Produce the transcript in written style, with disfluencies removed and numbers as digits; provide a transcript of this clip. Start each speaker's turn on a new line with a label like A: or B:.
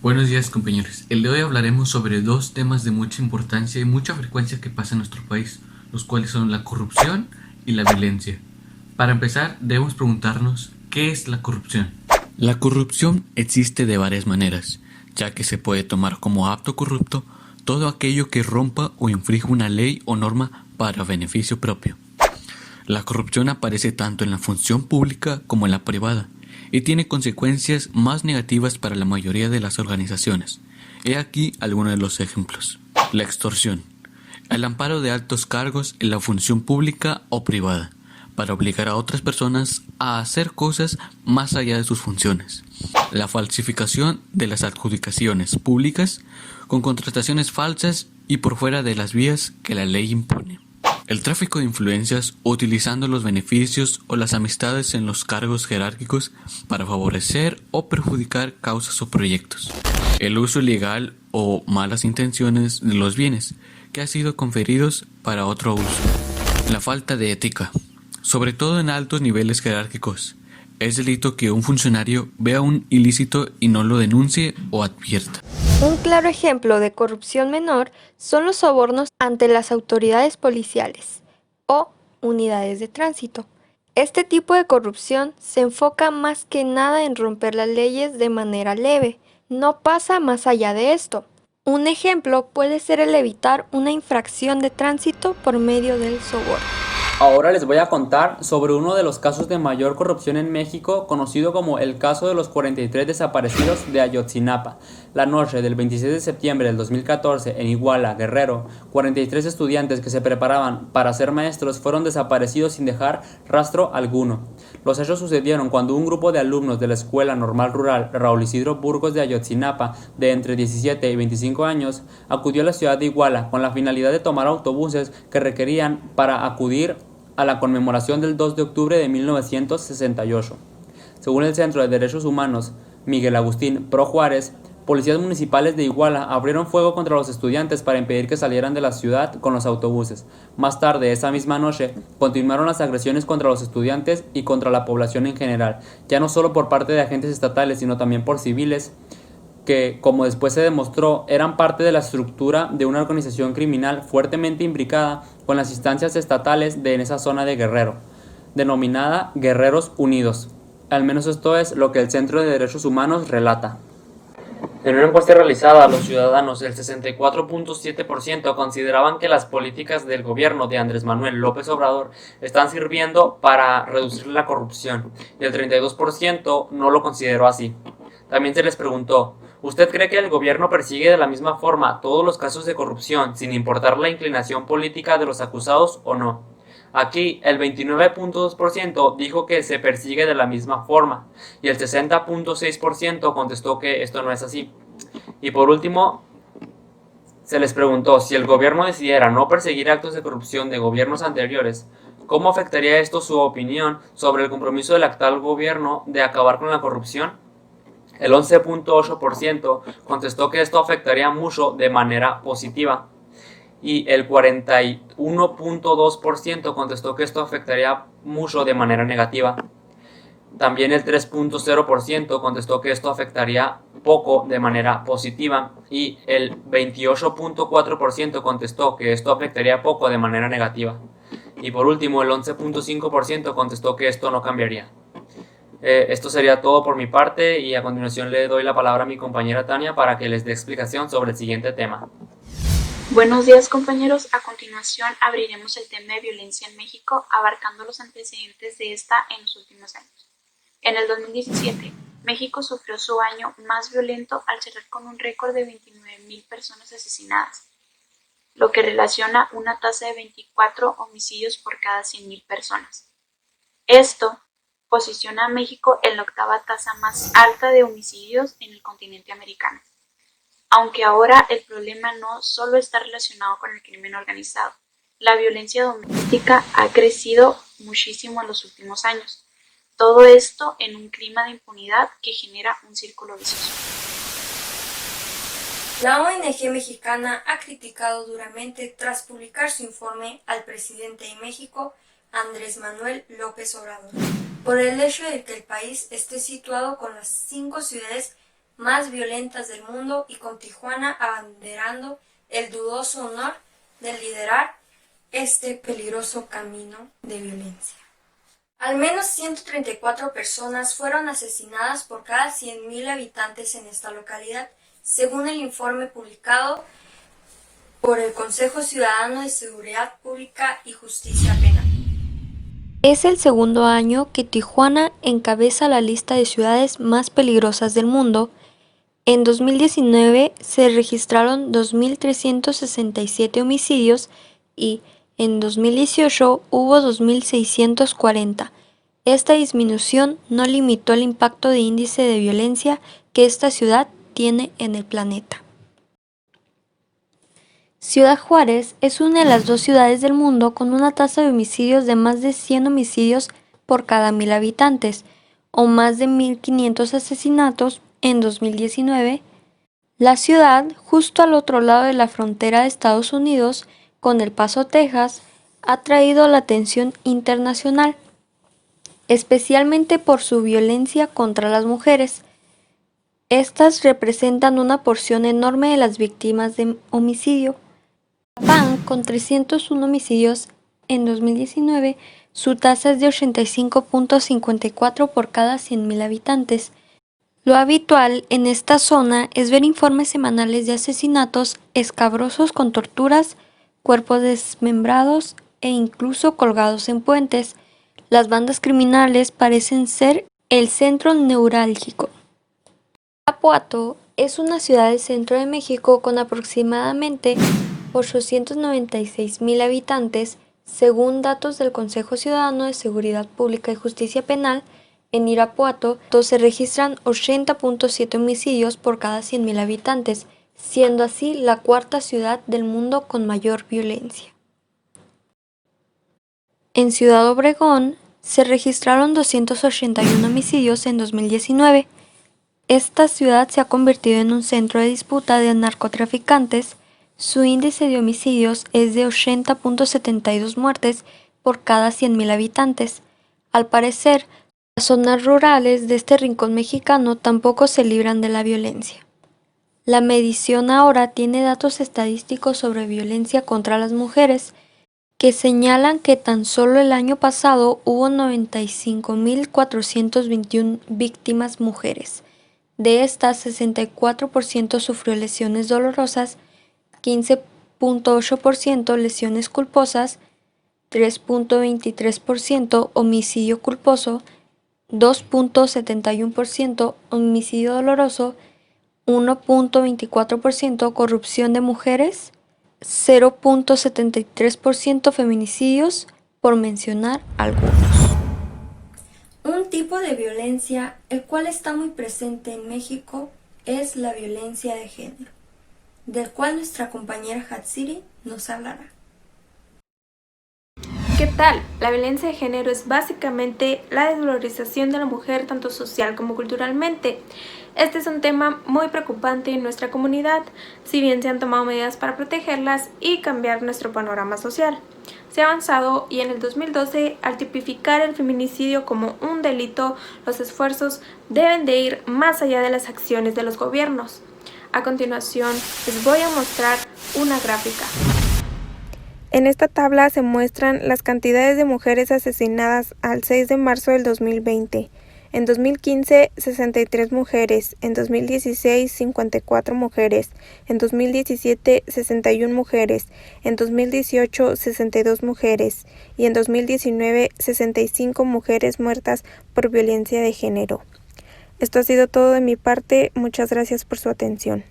A: Buenos días compañeros, el de hoy hablaremos sobre dos temas de mucha importancia y mucha frecuencia que pasa en nuestro país, los cuales son la corrupción y la violencia. Para empezar, debemos preguntarnos, ¿qué es la corrupción? La corrupción existe de varias maneras, ya que se puede tomar como acto corrupto todo aquello que rompa o infrinja una ley o norma para beneficio propio. La corrupción aparece tanto en la función pública como en la privada y tiene consecuencias más negativas para la mayoría de las organizaciones. He aquí algunos de los ejemplos. La extorsión. El amparo de altos cargos en la función pública o privada para obligar a otras personas a hacer cosas más allá de sus funciones. La falsificación de las adjudicaciones públicas con contrataciones falsas y por fuera de las vías que la ley impone. El tráfico de influencias utilizando los beneficios o las amistades en los cargos jerárquicos para favorecer o perjudicar causas o proyectos. El uso ilegal o malas intenciones de los bienes que han sido conferidos para otro uso. La falta de ética, sobre todo en altos niveles jerárquicos. Es delito que un funcionario vea un ilícito y no lo denuncie o advierta.
B: Un claro ejemplo de corrupción menor son los sobornos ante las autoridades policiales o unidades de tránsito. Este tipo de corrupción se enfoca más que nada en romper las leyes de manera leve, no pasa más allá de esto. Un ejemplo puede ser el evitar una infracción de tránsito por medio del soborno.
C: Ahora les voy a contar sobre uno de los casos de mayor corrupción en México, conocido como el caso de los 43 desaparecidos de Ayotzinapa. La noche del 26 de septiembre del 2014, en Iguala, Guerrero, 43 estudiantes que se preparaban para ser maestros fueron desaparecidos sin dejar rastro alguno. Los hechos sucedieron cuando un grupo de alumnos de la Escuela Normal Rural Raúl Isidro Burgos de Ayotzinapa, de entre 17 y 25 años, acudió a la ciudad de Iguala con la finalidad de tomar autobuses que requerían para acudir a la conmemoración del 2 de octubre de 1968. Según el Centro de Derechos Humanos Miguel Agustín Pro Juárez, policías municipales de Iguala abrieron fuego contra los estudiantes para impedir que salieran de la ciudad con los autobuses. Más tarde, esa misma noche, continuaron las agresiones contra los estudiantes y contra la población en general, ya no solo por parte de agentes estatales, sino también por civiles, que, como después se demostró, eran parte de la estructura de una organización criminal fuertemente imbricada con las instancias estatales de esa zona de Guerrero, denominada Guerreros Unidos. Al menos esto es lo que el Centro de Derechos Humanos relata. En una encuesta realizada a los ciudadanos, el 64.7% consideraban que las políticas del gobierno de Andrés Manuel López Obrador están sirviendo para reducir la corrupción y el 32% no lo consideró así. También se les preguntó, ¿usted cree que el gobierno persigue de la misma forma todos los casos de corrupción sin importar la inclinación política de los acusados o no? Aquí el 29.2% dijo que se persigue de la misma forma y el 60.6% contestó que esto no es así. Y por último, se les preguntó si el gobierno decidiera no perseguir actos de corrupción de gobiernos anteriores, ¿cómo afectaría esto su opinión sobre el compromiso del actual gobierno de acabar con la corrupción? El 11.8% contestó que esto afectaría mucho de manera positiva y el 41.2% contestó que esto afectaría mucho de manera negativa. También el 3.0% contestó que esto afectaría poco de manera positiva y el 28.4% contestó que esto afectaría poco de manera negativa. Y por último, el 11.5% contestó que esto no cambiaría. Esto sería todo por mi parte y a continuación le doy la palabra a mi compañera Tania para que les dé explicación sobre el siguiente tema.
D: Buenos días compañeros, a continuación abriremos el tema de violencia en México abarcando los antecedentes de esta en los últimos años. En el 2017, México sufrió su año más violento al cerrar con un récord de 29,000 personas asesinadas, lo que relaciona una tasa de 24 homicidios por cada 100,000 personas. Esto posiciona a México en la octava tasa más alta de homicidios en el continente americano. Aunque ahora el problema no solo está relacionado con el crimen organizado, la violencia doméstica ha crecido muchísimo en los últimos años. Todo esto en un clima de impunidad que genera un círculo vicioso.
B: La ONG mexicana ha criticado duramente tras publicar su informe al presidente de México, Andrés Manuel López Obrador, por el hecho de que el país esté situado con las 5 ciudades más violentas del mundo y con Tijuana abanderando el dudoso honor de liderar este peligroso camino de violencia. Al menos 134 personas fueron asesinadas por cada 100.000 habitantes en esta localidad, según el informe publicado por el Consejo Ciudadano de Seguridad Pública y Justicia Penal. Es el segundo año que Tijuana encabeza la lista de ciudades más peligrosas del mundo. En 2019 se registraron 2.367 homicidios y en 2018 hubo 2.640. Esta disminución no limitó el impacto de índice de violencia que esta ciudad tiene en el planeta. Ciudad Juárez es una de las 2 ciudades del mundo con una tasa de homicidios de más de 100 homicidios por cada 1.000 habitantes, o más de 1.500 asesinatos en 2019. La ciudad, justo al otro lado de la frontera de Estados Unidos, con El Paso, Texas, ha traído la atención internacional, especialmente por su violencia contra las mujeres. Estas representan una porción enorme de las víctimas de homicidio. Japón, con 301 homicidios en 2019, su tasa es de 85.54 por cada 100.000 habitantes. Lo habitual en esta zona es ver informes semanales de asesinatos escabrosos con torturas, cuerpos desmembrados e incluso colgados en puentes. Las bandas criminales parecen ser el centro neurálgico. Irapuato es una ciudad del centro de México con aproximadamente 896.000 habitantes, según datos del Consejo Ciudadano de Seguridad Pública y Justicia Penal. En Irapuato se registran 80.7 homicidios por cada 100.000 habitantes, siendo así la 4ª ciudad del mundo con mayor violencia. En Ciudad Obregón se registraron 281 homicidios en 2019. Esta ciudad se ha convertido en un centro de disputa de narcotraficantes. Su índice de homicidios es de 80.72 muertes por cada 100.000 habitantes. Al parecer, las zonas rurales de este rincón mexicano tampoco se libran de la violencia. La medición ahora tiene datos estadísticos sobre violencia contra las mujeres, que señalan que tan solo el año pasado hubo 95.421 víctimas mujeres. De estas, 64% sufrió lesiones dolorosas, 15.8% lesiones culposas, 3.23% homicidio culposo, 2.71% homicidio doloroso, 1.24% corrupción de mujeres, 0.73% feminicidios, por mencionar algunos. Un tipo de violencia el cual está muy presente en México es la violencia de género, del cual nuestra compañera Hatsiri nos hablará.
E: ¿Qué tal? La violencia de género es básicamente la desvalorización de la mujer tanto social como culturalmente. Este es un tema muy preocupante en nuestra comunidad, si bien se han tomado medidas para protegerlas y cambiar nuestro panorama social. Se ha avanzado y en el 2012, al tipificar el feminicidio como un delito, los esfuerzos deben de ir más allá de las acciones de los gobiernos. A continuación, les voy a mostrar una gráfica. En esta tabla se muestran las cantidades de mujeres asesinadas al 6 de marzo del 2020. En 2015, 63 mujeres. En 2016, 54 mujeres. En 2017, 61 mujeres. En 2018, 62 mujeres. Y en 2019, 65 mujeres muertas por violencia de género. Esto ha sido todo de mi parte. Muchas gracias por su atención.